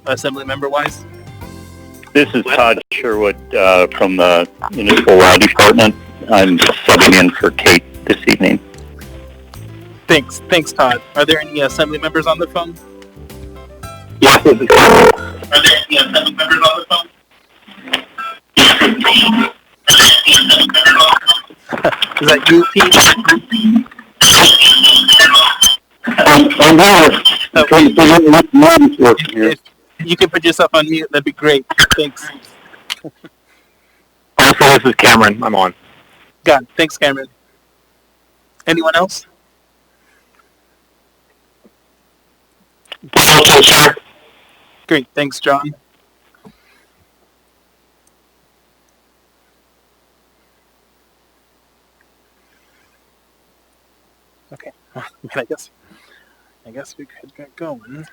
assembly member-wise? This is Todd Sherwood from the Municipal Law Department. I'm subbing in for Kate this evening. Thanks, Todd. Are there any assembly members on the phone? Yes, this is Are there any assembly members on the phone? Is that you, Pete? I'm here. I'm trying to figure out what noise working here. If you can put yourself on mute, that'd be great. Thanks. Also, this is Cameron. I'm on. Got it. Thanks, Cameron. Anyone else? Okay, sir. Great. Thanks, John. Okay. I guess we could get going.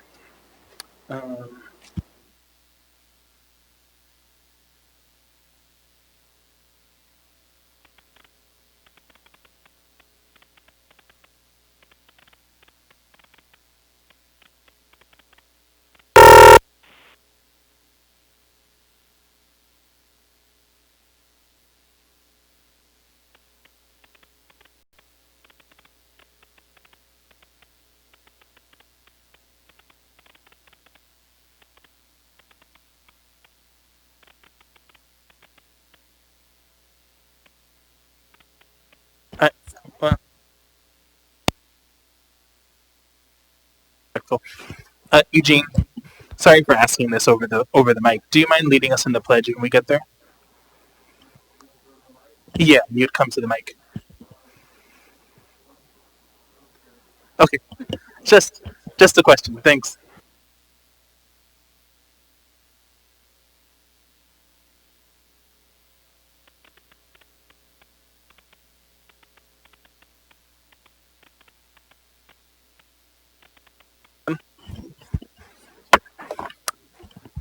Eugene, sorry for asking this over the mic. Do you mind leading us in the pledge when we get there? Yeah, you'd come to the mic. Okay, just a question. Thanks.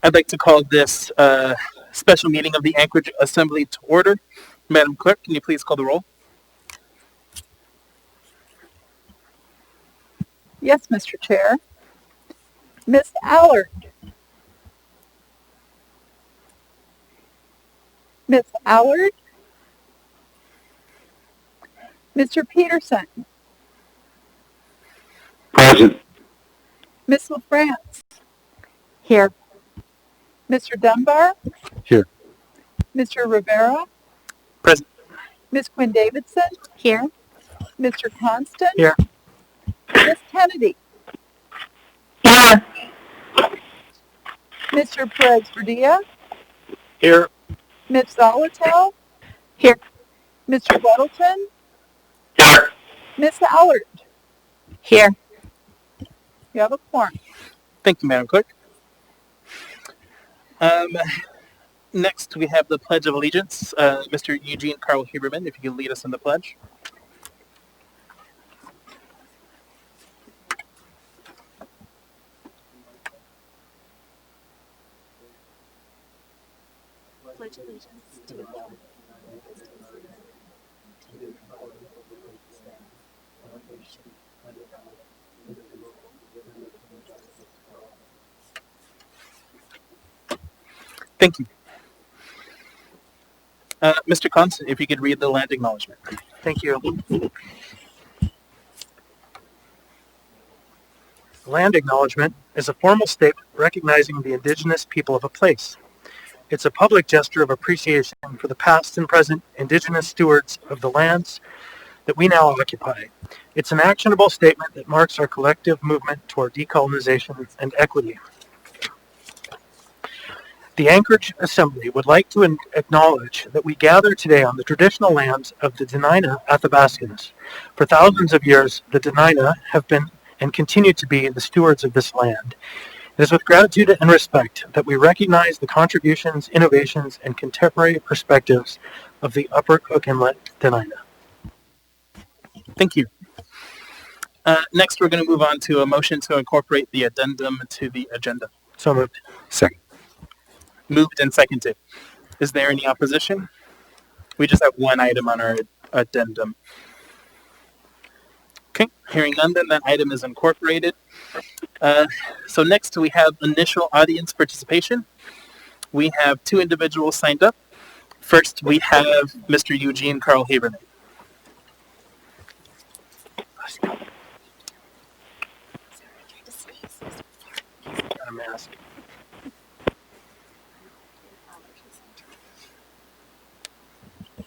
I'd like to call this special meeting of the Anchorage Assembly to order. Madam Clerk, can you please call the roll? Yes, Mr. Chair. Ms. Allard. Ms. Allard. Mr. Peterson. Present. Ms. LaFrance. Here. Mr. Dunbar. Here. Mr. Rivera. Present. Ms. Quinn Davidson. Here. Mr. Constant. Here. Ms. Kennedy. Here. Mr. Perez Verdilla. Here. Ms. Zolotel. Here. Mr. Weddleton. Here. Ms. Allard. Here. You have a quorum. Thank you, Madam Clerk. Next, we have the Pledge of Allegiance. Mr. Eugene Carl Huberman, if you could lead us in the pledge. Pledge allegiance to the flag. Thank you. Mr. Constant, if you could read the land acknowledgement. Thank you. Land acknowledgement is a formal statement recognizing the indigenous people of a place. It's a public gesture of appreciation for the past and present indigenous stewards of the lands that we now occupy. It's an actionable statement that marks our collective movement toward decolonization and equity. The Anchorage Assembly would like to acknowledge that we gather today on the traditional lands of the Dena'ina Athabascans. For thousands of years, the Dena'ina have been and continue to be the stewards of this land. It is with gratitude and respect that we recognize the contributions, innovations, and contemporary perspectives of the Upper Cook Inlet Dena'ina. Thank you. Next, we're going to move on to a motion to incorporate the addendum to the agenda. So moved. Second. Moved and seconded. Is there any opposition? We just have one item on our addendum. Okay, hearing none, then that item is incorporated. So next we have initial audience participation. We have 2 individuals signed up. First, we have Mr. Eugene Carl Haberman. Got a mask.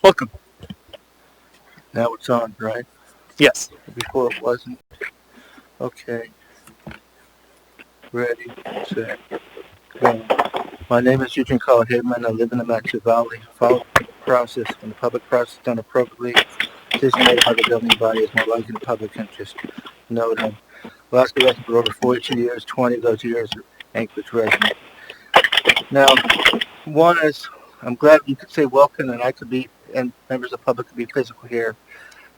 Welcome. Now it's on, right? Yes. Before it wasn't. Okay. Ready, set, go. My name is Eugene Carl Hidman. I live in the Matthew Valley. Follow the process. When the public process is done appropriately, decision made by the governing body is more likely in the public interest. Note him. Alaska resident for over 42 years, 20 of those years are Anchorage resident. Now, one is, I'm glad you could say welcome and I could be, and members of the public could be physical here.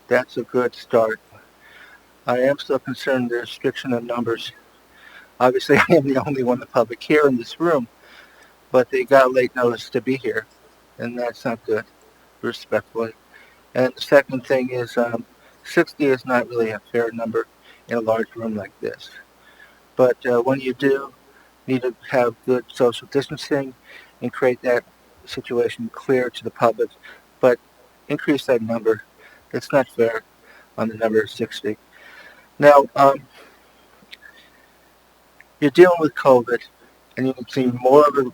That's a good start. I am still concerned the restriction of numbers. Obviously, I am the only one in the public here in this room, but they got late notice to be here, and that's not good, respectfully. And the second thing is, 60 is not really a fair number in a large room like this. But when you do, you need to have good social distancing and create that situation clear to the public, but increase that number. It's not fair on the number of 60. Now, you're dealing with COVID, and you can see more of an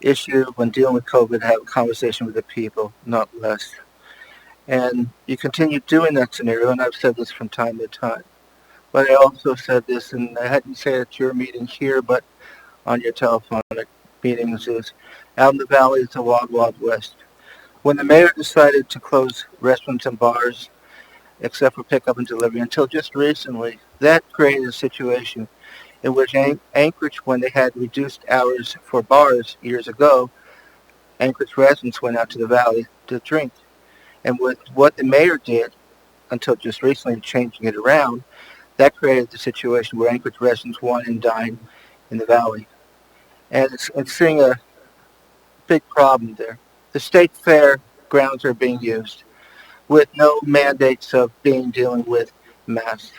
issue when dealing with COVID, have a conversation with the people, not less. And you continue doing that scenario, and I've said this from time to time. But I also said this, and I hadn't said it at your meeting here, but on your telephonic meetings, is out in the valley, it's a wild, wild west. When the mayor decided to close restaurants and bars, except for pickup and delivery, until just recently, that created a situation in which Anchorage, when they had reduced hours for bars years ago, Anchorage residents went out to the valley to drink. And with what the mayor did, until just recently changing it around, that created the situation where Anchorage residents wine and dine in the valley. And it's seeing a big problem there. The state fair grounds are being used with no mandates of dealing with masks.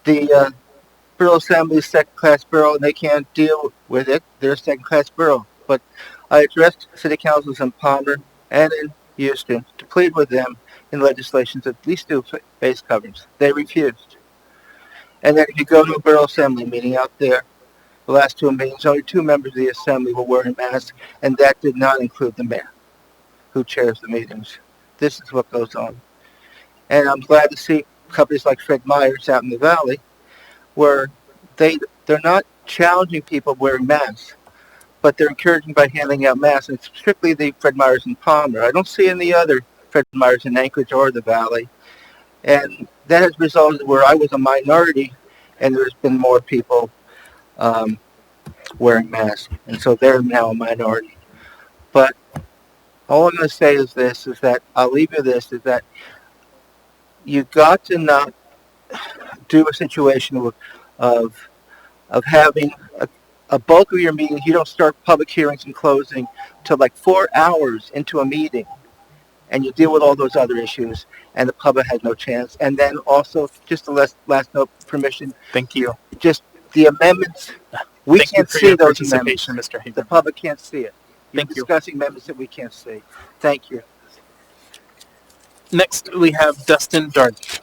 The Borough Assembly is second-class borough, and they can't deal with it. They're a second-class borough. But I addressed city councils in Palmer and in Houston to plead with them in legislation to at least do face coverings. They refused. And then if you go to a Borough Assembly meeting out there, the last 2 meetings, only 2 members of the Assembly were wearing masks, and that did not include the mayor, who chairs the meetings. This is what goes on. And I'm glad to see companies like Fred Meyer's out in the valley, where they're not challenging people wearing masks, but they're encouraging by handing out masks. And it's strictly the Fred Meyer's in Palmer. I don't see any other Fred Meyer's in Anchorage or the valley. And that has resulted where I was a minority, and there's been more people wearing masks. And so they're now a minority. But all I'm going to say is this, is that I'll leave you this, is that you got to not do a situation of having a bulk of your meetings. You don't start public hearings and closing till like 4 hours into a meeting, and you deal with all those other issues, and the public has no chance. And then also, just the last note, permission. Thank you. Just the amendments. We Thank can't you for see your those amendments. participation, Mr. Haberman. The public can't see it. You're Thank you. discussing amendments that we can't see. Thank you. Next, we have Dustin Darden.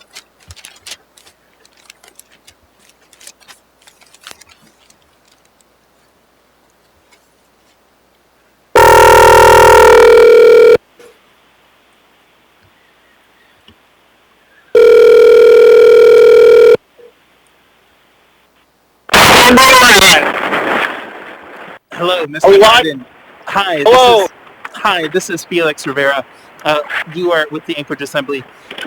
Hello, Mr. Darden. Hi, this is Felix Rivera. You are with the Anchorage Assembly.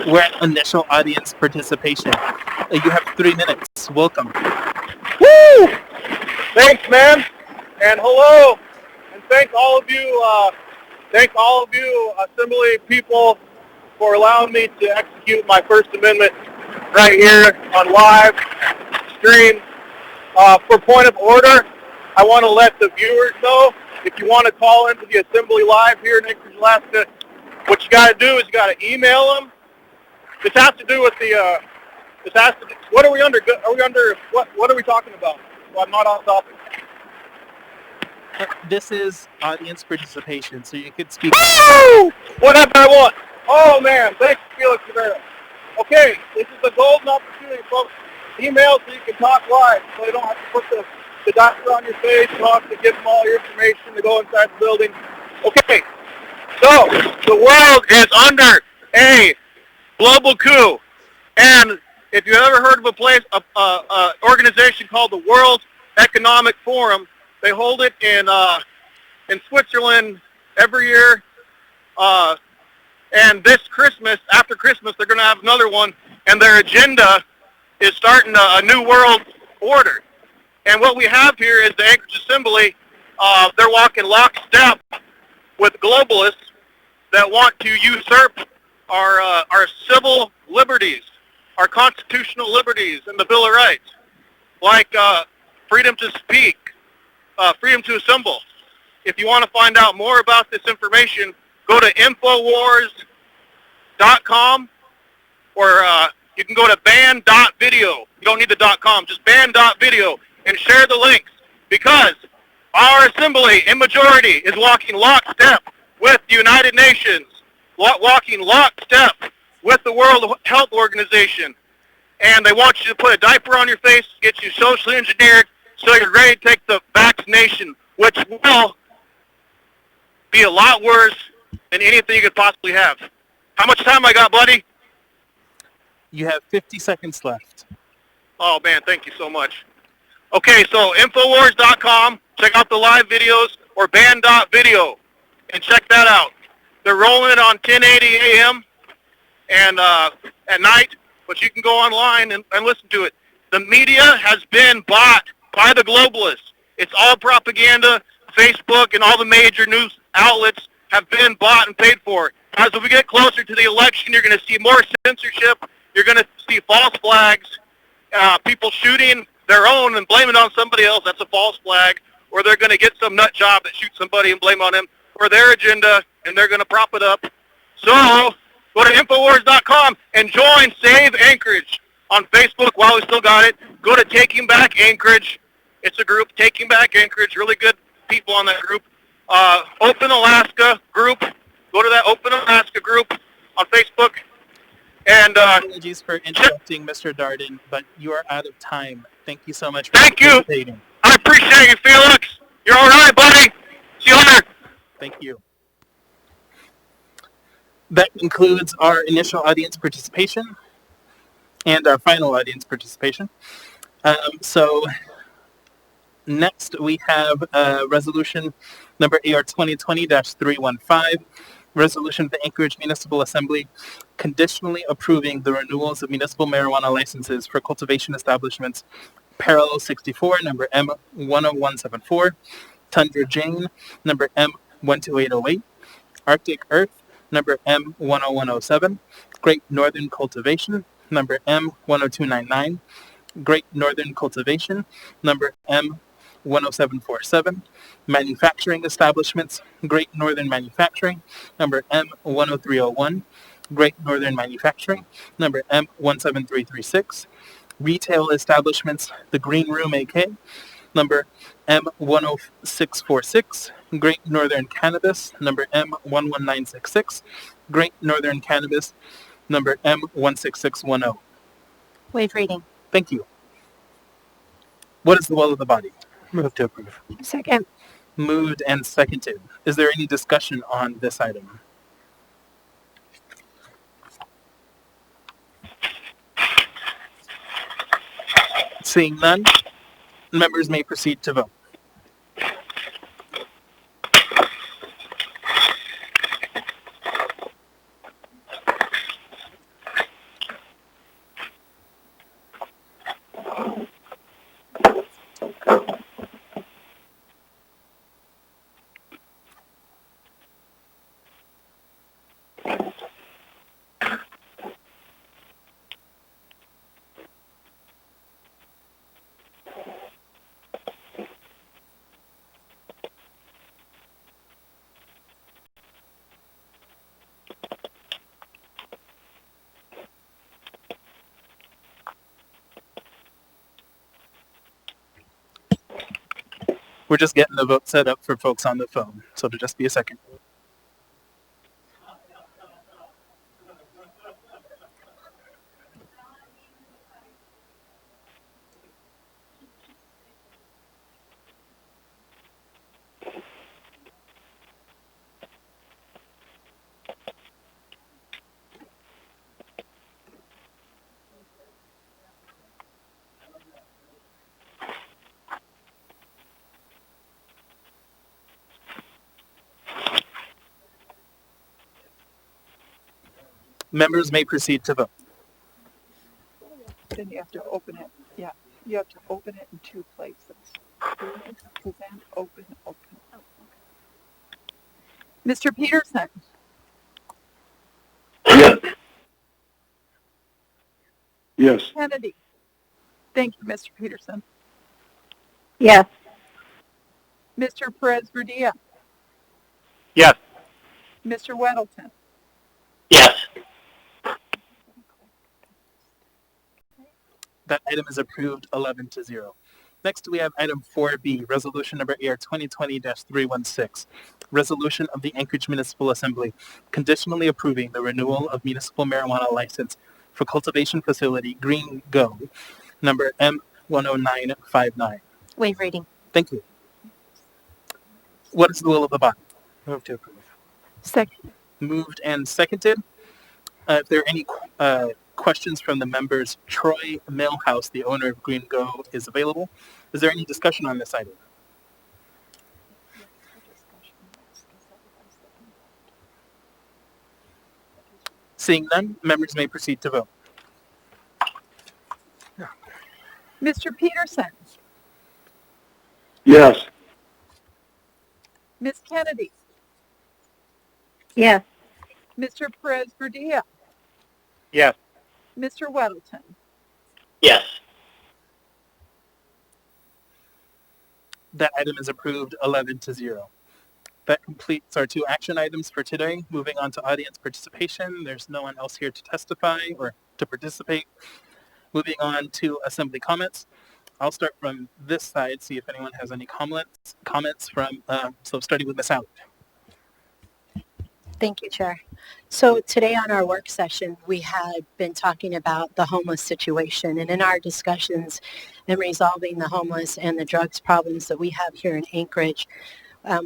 We're at initial audience participation. You have 3 minutes. Welcome. Woo! Thanks, man. And hello. And thank all of you, Assembly people, for allowing me to execute my First Amendment right here on live stream. For point of order, I want to let the viewers know, if you want to call into the Assembly live here in Anchorage, Alaska, what you got to do is you got to email them. This has to do with the This has to. What are we under? Are we under? What are we talking about? Well, I'm not off topic. This is audience participation, so you could speak. Woo! Whatever I want. Oh man, thanks, Felix Rivera. Okay, this is a golden opportunity, folks. Email so you can talk live, so you don't have to put the doctor on your face, talk to give them all your information to go inside the building. Okay, so the world is under a global coup, and if you ever heard of a place, a organization called the World Economic Forum, they hold it in Switzerland every year. And this Christmas, after Christmas, they're going to have another one, and their agenda is starting a new world order. And what we have here is the Anchorage Assembly. They're walking lockstep with globalists that want to usurp our civil liberties, our constitutional liberties, and the Bill of Rights, like freedom to speak, freedom to assemble. If you want to find out more about this information, go to Infowars.com, or you can go to ban.video. You don't need the .com, just ban.video, and share the links, because our assembly in majority is walking lockstep with the United Nations, walking lockstep with the World Health Organization, and they want you to put a diaper on your face, get you socially engineered, so you're ready to take the vaccination, which will be a lot worse than anything you could possibly have. How much time I got, buddy? You have 50 seconds left. Oh, man, thank you so much. Okay, so Infowars.com, check out the live videos, or ban.video, and check that out. They're rolling it on 1080 a.m. and at night, but you can go online and listen to it. The media has been bought by the globalists. It's all propaganda. Facebook and all the major news outlets have been bought and paid for. As we get closer to the election, you're going to see more censorship. You're going to see false flags, people shooting their own and blaming it on somebody else. That's a false flag. Or they're going to get some nut job that shoots somebody and blame on him for their agenda, and they're going to prop it up. So go to Infowars.com and join Save Anchorage on Facebook while we still got it. Go to Taking Back Anchorage. It's a group, Taking Back Anchorage, really good people on that group. Open Alaska group. Go to that Open Alaska group on Facebook. And apologies for interrupting, Mr. Darden, but you are out of time. Thank you so much for thank you. participating. I appreciate you, Felix. You're all right, buddy. See you later. Thank you. That concludes our initial audience participation and our final audience participation. So next we have resolution number AR 2020-315, resolution of the Anchorage Municipal Assembly conditionally approving the renewals of municipal marijuana licenses for cultivation establishments Parallel 64, number M10174, Tundra Jane, number M12808, Arctic Earth, number M10107, Great Northern Cultivation, number M10299, Great Northern Cultivation, number M10747, Manufacturing Establishments, Great Northern Manufacturing, number M10301, Great Northern Manufacturing, number M17336, Retail Establishments, The Green Room AK, number M10646, Great Northern Cannabis, number M11966, Great Northern Cannabis, number M16610. Waive reading. Thank you. What is the will of the body? Move to approve. Second. Moved and seconded. Is there any discussion on this item? Seeing none, members may proceed to vote. We're just getting the vote set up for folks on the phone, so it'll just be a second. Members may proceed to vote. Then you have to open it. Yeah, you have to open it in two places. Present, open, open. Mr. Peterson, Yes. Yes. Kennedy. Thank you, Mr. Peterson. Yes. Mr. Perez-Verdia. Yes. Mr. Weddleton. Yes. That item is approved 11-0. Next, we have item 4B, resolution number AR 2020-316, resolution of the Anchorage Municipal Assembly conditionally approving the renewal of municipal marijuana license for cultivation facility Green Go, number M10959. Waive reading. Thank you. What is the will of the body? Move to approve. Second. Moved and seconded. If there are any questions from the members, Troy Millhouse, the owner of Green Go, is available. Is there any discussion on this item? Seeing none, members may proceed to vote. Mr. Peterson. Yes. Miss Kennedy. Yes. Mr. Perez-Verdia. Yes. Mr. Weddleton. Yes. That item is approved 11-0. That completes our two action items for today. Moving on to audience participation. There's no one else here to testify or to participate. Moving on to assembly comments. I'll start from this side, see if anyone has any comments from, so starting with Ms. Allard. Thank you, Chair. So today on our work session, we had been talking about the homeless situation, and in our discussions in resolving the homeless and the drugs problems that we have here in Anchorage,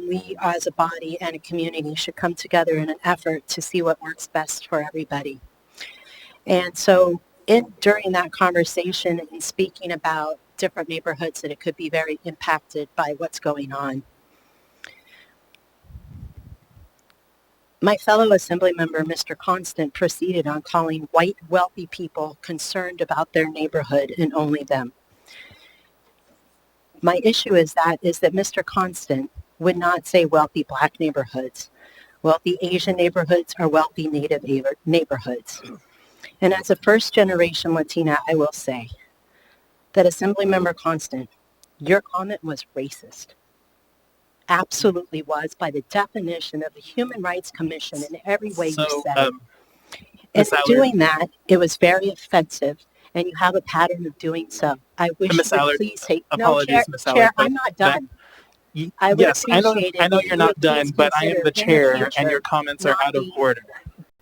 we as a body and a community should come together in an effort to see what works best for everybody. And so during that conversation and speaking about different neighborhoods that it could be very impacted by what's going on, my fellow Assembly member, Mr. Constant, proceeded on calling white, wealthy people concerned about their neighborhood and only them. My issue is that Mr. Constant would not say wealthy Black neighborhoods, wealthy Asian neighborhoods, or wealthy Native neighborhoods. And as a first-generation Latina, I will say that Assemblymember Constant, your comment was racist. Absolutely was, by the definition of the Human Rights Commission in every way you said it. In doing that, it was very offensive, and you have a pattern of doing so. I wish you would please take... Apologies, no, Ms. Chair, Allard, I'm not done. Yes, I know you're not done, but I am the chair, and your comments are out of order.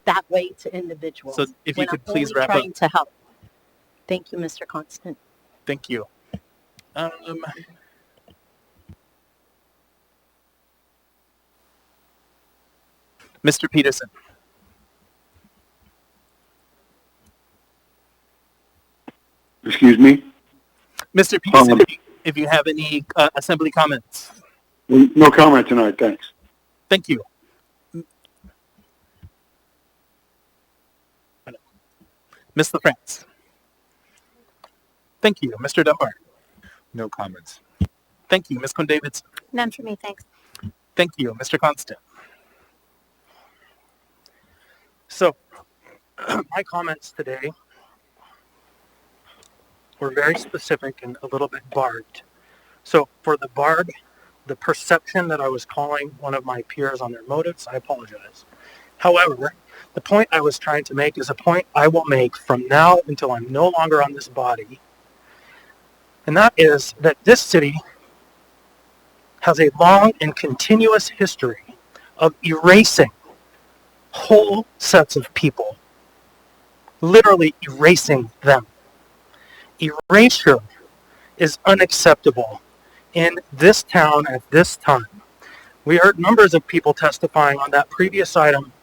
That way to individuals. So if you could please wrap up. Trying to help. Thank you, Mr. Constant. Thank you. Mr. Peterson. Excuse me? Mr. Peterson, if you have any assembly comments. No comment tonight, thanks. Thank you. Ms. LaFrance. Thank you. Mr. Dunbar. No comments. Thank you. Ms. Quinn-Davidson. None for me, thanks. Thank you. Mr. Constant. So, my comments today were very specific and a little bit barbed. So, for the barb, the perception that I was calling one of my peers on their motives, I apologize. However, the point I was trying to make is a point I will make from now until I'm no longer on this body. And that is that this city has a long and continuous history of erasing whole sets of people, literally erasing them. Erasure is unacceptable in this town at this time. We heard numbers of people testifying on that previous item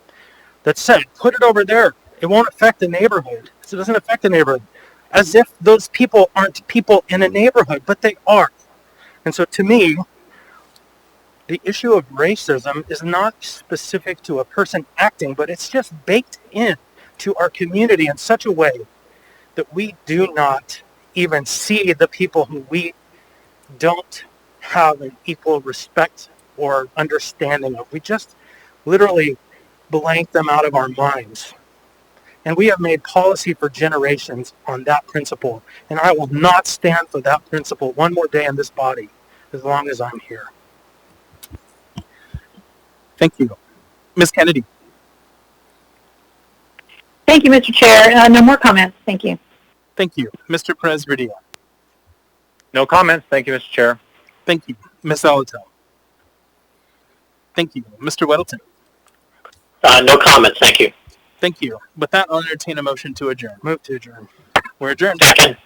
that said, put it over there. It won't affect the neighborhood. It doesn't affect the neighborhood. As if those people aren't people in a neighborhood, but they are. And so to me, the issue of racism is not specific to a person acting, but it's just baked in to our community in such a way that we do not even see the people who we don't have an equal respect or understanding of. We just literally blank them out of our minds. And we have made policy for generations on that principle. And I will not stand for that principle one more day in this body as long as I'm here. Thank you. Ms. Kennedy. Thank you, Mr. Chair. No more comments. Thank you. Thank you. Mr. Perez-Verdia. No comments. Thank you, Mr. Chair. Thank you. Ms. Alatel. Thank you. Mr. Weddleton. No comments. Thank you. Thank you. With that, I'll entertain a motion to adjourn. Move to adjourn. We're adjourned. Second.